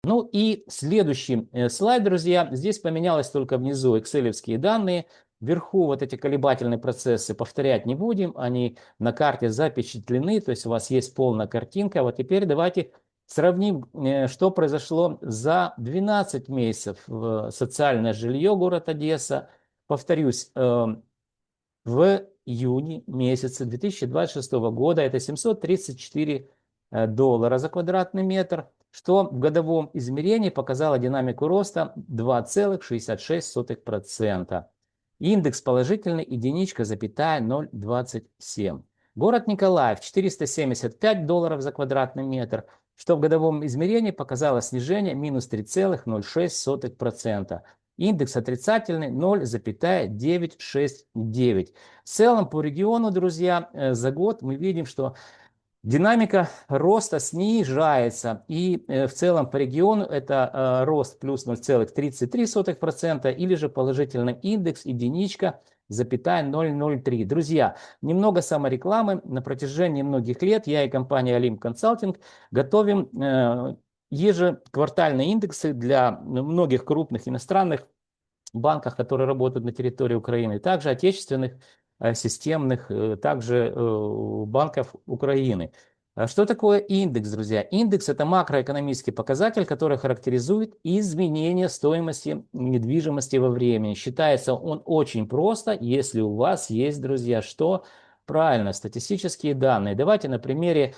Ну и следующий слайд, друзья. Здесь поменялось только внизу экселевские данные. Вверху вот эти колебательные процессы повторять не будем. Они на карте запечатлены, то есть у вас есть полная картинка. Вот теперь давайте сравним, что произошло за 12 месяцев в социальное жилье город Одесса. Повторюсь, в июне месяце 2026 года это 734 доллара за квадратный метр, что в годовом измерении показало динамику роста 2,66%. Индекс положительный, единичка, запятая 0,27. Город Николаев 475 долларов за квадратный метр, что в годовом измерении показало снижение минус 3,06%. Индекс отрицательный 0,969. В целом по региону, друзья, за год мы видим, что динамика роста снижается. И в целом по региону это рост плюс 0,33% или же положительный индекс единичка, запятая 0,03. Друзья, немного саморекламы. На протяжении многих лет я и компания Олимп Консалтинг готовим ежеквартальные индексы для многих крупных иностранных банков, которые работают на территории Украины, также отечественных, системных, также банков Украины. Что такое индекс, друзья? Индекс – это макроэкономический показатель, который характеризует изменение стоимости недвижимости во времени. Считается он очень просто, если у вас есть, друзья, что? Правильно, статистические данные. Давайте на примере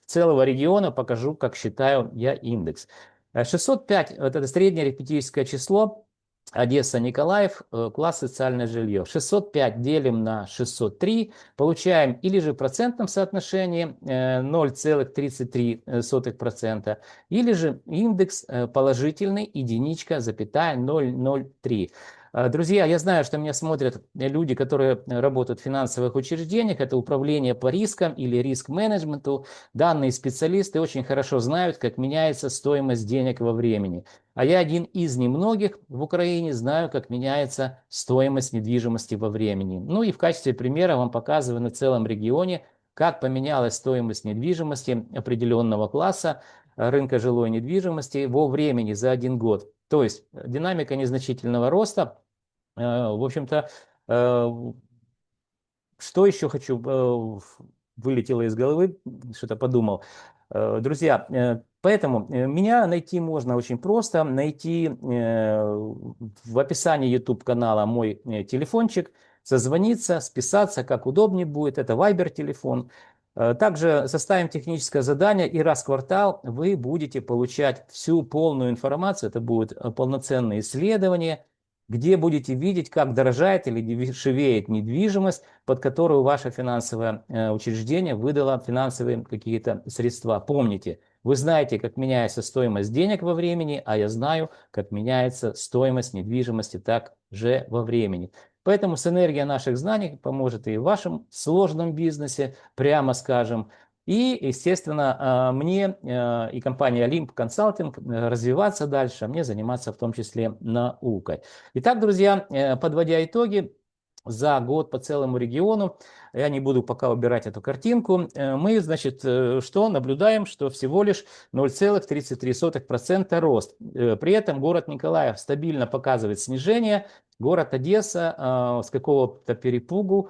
целого региона покажу, как считаю я индекс. 605 – вот это среднее арифметическое число, Одесса, Николаев, класс социальное жилье. 605 делим на 603, получаем или же в процентном соотношении 0,33%, или же индекс положительный, единичка, запятая 0,03. Друзья, я знаю, что меня смотрят люди, которые работают в финансовых учреждениях, это управление по рискам или риск-менеджменту. Данные специалисты очень хорошо знают, как меняется стоимость денег во времени. А я один из немногих в Украине знаю, как меняется стоимость недвижимости во времени. Ну и в качестве примера вам показываю на целом регионе, как поменялась стоимость недвижимости определенного класса рынка жилой недвижимости во времени за один год. То есть динамика незначительного роста. В общем-то, что еще хочу, вылетело из головы, что-то подумал. Друзья, поэтому меня найти можно очень просто. Найти в описании YouTube канала мой телефончик, созвониться, списаться, как удобнее будет. Это Viber телефон. Также составим техническое задание, и раз в квартал вы будете получать всю полную информацию. Это будет полноценное исследование, где будете видеть, как дорожает или дешевеет недвижимость, под которую ваше финансовое учреждение выдало финансовые какие-то средства. Помните, вы знаете, как меняется стоимость денег во времени, а я знаю, как меняется стоимость недвижимости также во времени. Поэтому синергия наших знаний поможет и в вашем сложном бизнесе, прямо скажем. И, естественно, мне и компания Олимп Консалтинг развиваться дальше, а мне заниматься в том числе наукой. Итак, друзья, подводя итоги, за год по целому региону, я не буду пока убирать эту картинку, мы, значит, что наблюдаем, что всего лишь 0,33% рост. При этом город Николаев стабильно показывает снижение, город Одесса с какого-то перепугу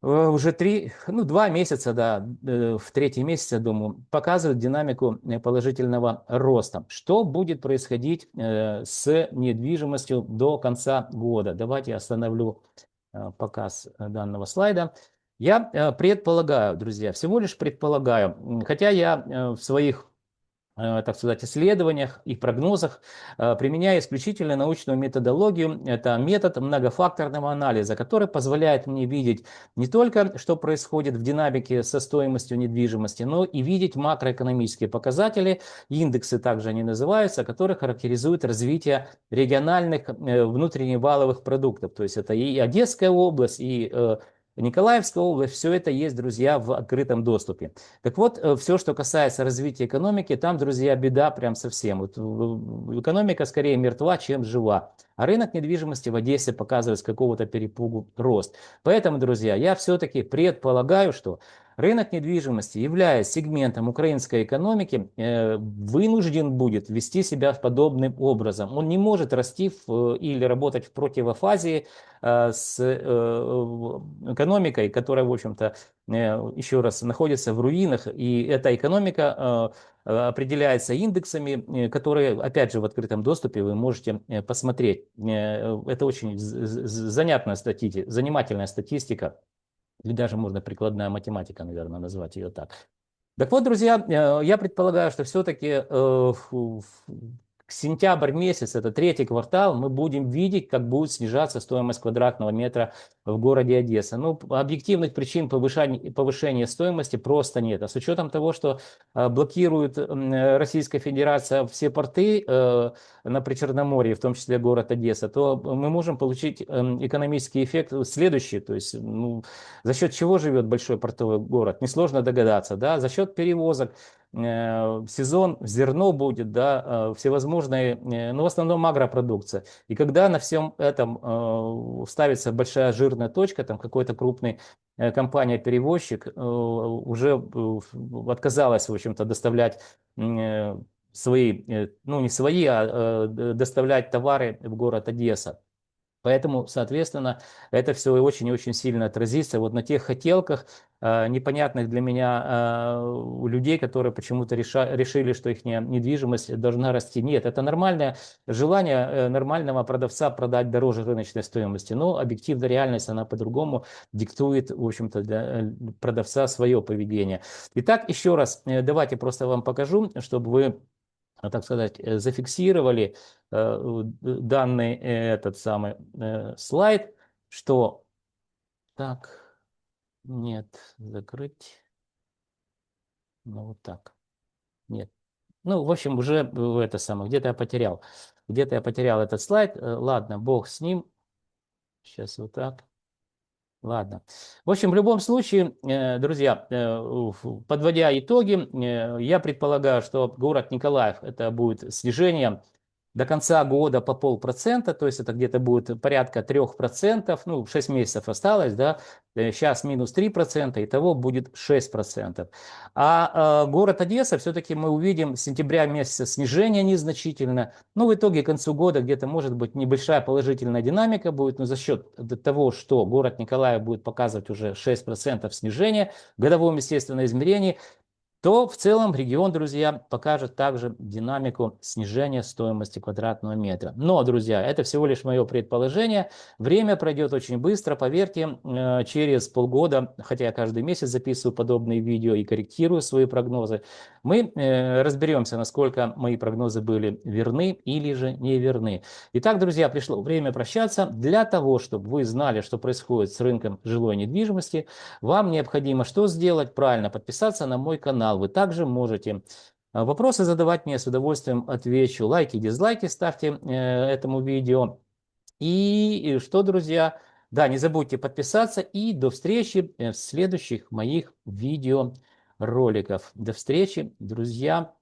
уже 2 месяца, да, в третий месяц, я думаю, показывает динамику положительного роста. Что будет происходить с недвижимостью до конца года? Давайте я остановлю показ данного слайда. Я предполагаю, друзья, всего лишь предполагаю, хотя я в своих так сказать, исследованиях и прогнозах, применяя исключительно научную методологию. Это метод многофакторного анализа, который позволяет мне видеть не только, что происходит в динамике со стоимостью недвижимости, но и видеть макроэкономические показатели, индексы также они называются, которые характеризуют развитие региональных внутренневаловых продуктов. То есть это и Одесская область, и Николаевская область, все это есть, друзья, в открытом доступе. Так вот, все, что касается развития экономики, там, друзья, беда прям совсем. Вот экономика скорее мертва, чем жива. А рынок недвижимости в Одессе показывает с какого-то перепугу рост. Поэтому, друзья, я все-таки предполагаю, что рынок недвижимости, являясь сегментом украинской экономики, вынужден будет вести себя подобным образом. Он не может расти или работать в противофазе с экономикой, которая, в общем-то, еще раз, находится в руинах, и эта экономика определяется индексами, которые, опять же, в открытом доступе вы можете посмотреть. Это очень занимательная статистика, или даже можно прикладная математика, наверное, назвать ее так. Так вот, друзья, я предполагаю, что все-таки сентябрь месяц, это третий квартал, мы будем видеть, как будет снижаться стоимость квадратного метра в городе Одесса. Ну, объективных причин повышения стоимости просто нет. А с учетом того, что блокирует Российская Федерация все порты на Причерноморье, в том числе город Одесса, то мы можем получить экономический эффект следующий. То есть, ну, за счет чего живет большой портовый город? Несложно догадаться, да, за счет перевозок. Сезон зерно будет, да, всевозможные, ну, в основном агропродукция. И когда на всем этом ставится большая жирная точка, там какой-то крупный компания-перевозчик уже отказалась, в общем-то, доставлять свои, ну, не свои, а доставлять товары в город Одесса. Поэтому, соответственно, это все очень и очень сильно отразится вот на тех хотелках, непонятных для меня людей, которые почему-то решили, что их недвижимость должна расти. Нет, это нормальное желание нормального продавца продать дороже рыночной стоимости. Но объективно реальность, она по-другому диктует, в общем-то, для продавца свое поведение. Итак, еще раз, давайте просто вам покажу, чтобы вы, так сказать, зафиксировали данный этот самый слайд, что так, нет, закрыть, ну вот так, нет. Ну, в общем, уже это самое, где-то я потерял этот слайд, ладно, бог с ним, сейчас вот так. Ладно. В общем, в любом случае, друзья, подводя итоги, я предполагаю, что город Николаев это будет снижение до конца года по 0,5%, то есть это где-то будет порядка 3%, ну, 6 месяцев осталось, да, сейчас минус 3%, итого будет 6%. А город Одесса все-таки мы увидим с сентября месяца снижение незначительно, но в итоге к концу года где-то может быть небольшая положительная динамика будет, но за счет того, что город Николаев будет показывать уже 6% снижения в годовом, естественно, измерении, то в целом регион, друзья, покажет также динамику снижения стоимости квадратного метра. Но, друзья, это всего лишь мое предположение. Время пройдет очень быстро, поверьте, через полгода, хотя я каждый месяц записываю подобные видео и корректирую свои прогнозы, мы разберемся, насколько мои прогнозы были верны или же не верны. Итак, друзья, пришло время прощаться. Для того, чтобы вы знали, что происходит с рынком жилой недвижимости, вам необходимо что сделать? Правильно, подписаться на мой канал. Вы также можете вопросы задавать мне, с удовольствием отвечу. Лайки, дизлайки ставьте этому видео. И что, друзья, да, не забудьте подписаться. И до встречи в следующих моих видеороликах. До встречи, друзья.